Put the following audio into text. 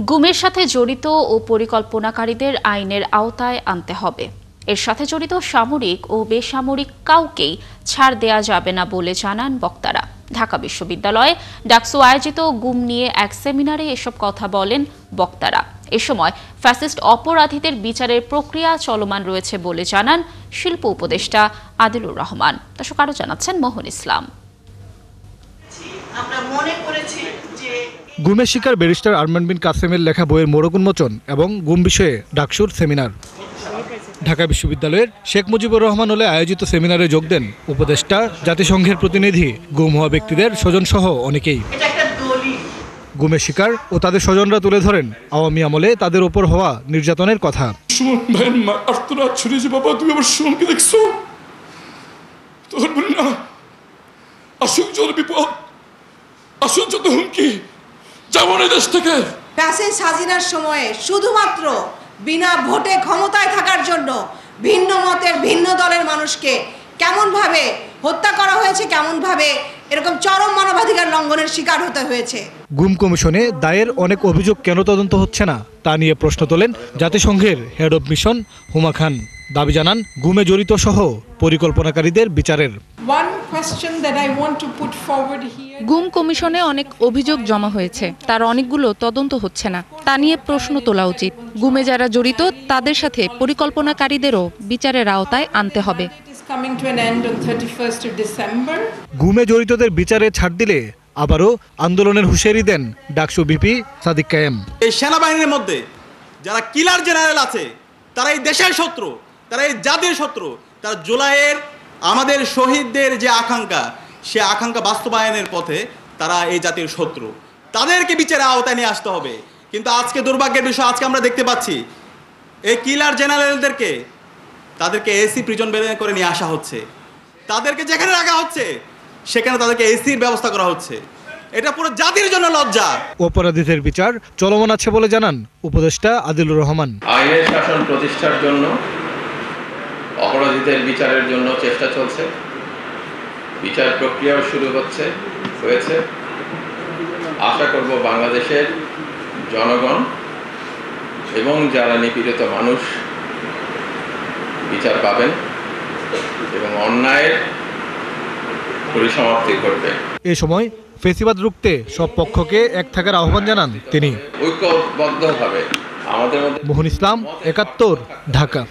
গুমের সাথে জড়িত ও পরিকল্পনাকারীদের আইনের আওতায় আনতে হবে। এর সাথে জড়িত সামরিক ও বেসামরিক কাউকেই ছাড় দেয়া যাবে না বলে জানান বক্তারা। ঢাকা বিশ্ববিদ্যালয়ে ডাকসু আয়োজিত গুম নিয়ে এক সেমিনারে এসব কথা বলেন বক্তারা। এ সময় ফ্যাসিস্ট অপরাধীদের বিচারের প্রক্রিয়া চলমান রয়েছে বলে জানান শিল্প উপদেষ্টা আদিলুর রহমান। দর্শক আরো জানাচ্ছেন মোহন ইসলাম। গুমের শিকার ব্যারিস্টার আরমান বিন কাসেমের লেখা বইয়ের মোড়ক উন্মোচন এবং গুম বিষয়ে ডাকসুর সেমিনার। ঢাকা বিশ্ববিদ্যালয়ের শেখ মুজিবুর রহমান হলে আয়োজিত সেমিনারে যোগ দেন উপদেষ্টা, জাতিসংঘের প্রতিনিধি, গুম হওয়া ব্যক্তিদের স্বজনসহ অনেকেই। গুমের শিকার ও তাদের স্বজনরা তুলে ধরেন আওয়ামী আমলে তাদের ওপর হওয়া নির্যাতনের কথা। ফ্যাসিস্ট হাসিনার সময়ে শুধুমাত্র বিনা ভোটে ক্ষমতায় থাকার জন্য ভিন্ন মতের ভিন্ন দলের মানুষকে কেমনভাবে হত্যা করা হয়েছে, কেমনভাবে এরকম চরম মানবাধিকার লঙ্ঘনের শিকার হতে হয়েছে। গুম কমিশনে দায়ের অনেক অভিযোগ কেন তদন্ত হচ্ছে না তা নিয়ে প্রশ্ন তোলেন জাতিসংঘের হেড অব মিশন হুমা খান। দাবি জানান গুমে জড়িত সহ পরিকল্পনাকারীদের বিচারের। গুম কমিশনে অনেক অভিযোগ জমা হয়েছে, তার অনেকগুলো তদন্ত হচ্ছে না, তা নিয়ে প্রশ্ন তোলা উচিত। গুমে যারা জড়িত তাদের সাথে পরিকল্পনাকারীদেরও বিচারের আওতায় আনতে হবে। গুমে জড়িতদের বিচারে ছাড় দিলে আবারও আন্দোলনের হুঁশিয়ারি দেন ডাকসু ভিপি সাদিক কায়েম। এই সেনাবাহিনীর মধ্যে যারা কিলার জেনারেল আছে তারা এই দেশের শত্রু, তারা এই জাতির শত্রু, তারা জুলাইয়ের আমাদের শহীদদের যে আকাঙ্ক্ষা, সে আকাঙ্ক্ষা বাস্তবায়নের পথে তারা এই জাতির শত্রু। তাদেরকে বিচারে আওতায় নিয়ে আসতে হবে। কিন্তু আজকে দুর্ভাগ্যের বিষয়, আজকে আমরা দেখতে পাচ্ছি এই কিলার জেনারেলদেরকে তাদেরকে এসি প্রিজন বের করে নিয়ে আসা হচ্ছে। তাদেরকে যেখানে রাখা হচ্ছে সেখানে তাদেরকে এসির ব্যবস্থা করা হচ্ছে। এটা পুরো জাতির জন্য লজ্জা। অপরাধীদের বিচার চলমান আছে বলে জানান উপদেষ্টা আদিলুর রহমান। আইনের শাসন প্রতিষ্ঠার জন্য অপরাধীদের বিচারের জন্য চেষ্টা চলছে। বিচার প্রক্রিয়াও শুরু হয়েছে। আশা করব বাংলাদেশের জনগণ এবং যারা নিপীড়িত মানুষ বিচার পাবেন এবং অন্যায়ের পরিসমাপ্তি ঘটবে। এ সময় ফেসিবাদ রুখতে সব পক্ষকে এক থাকার আহ্বান জানান তিনি। ঐক্যবদ্ধভাবে আমাদের মধ্যে। মোহন ইসলাম, ৭১, ঢাকা।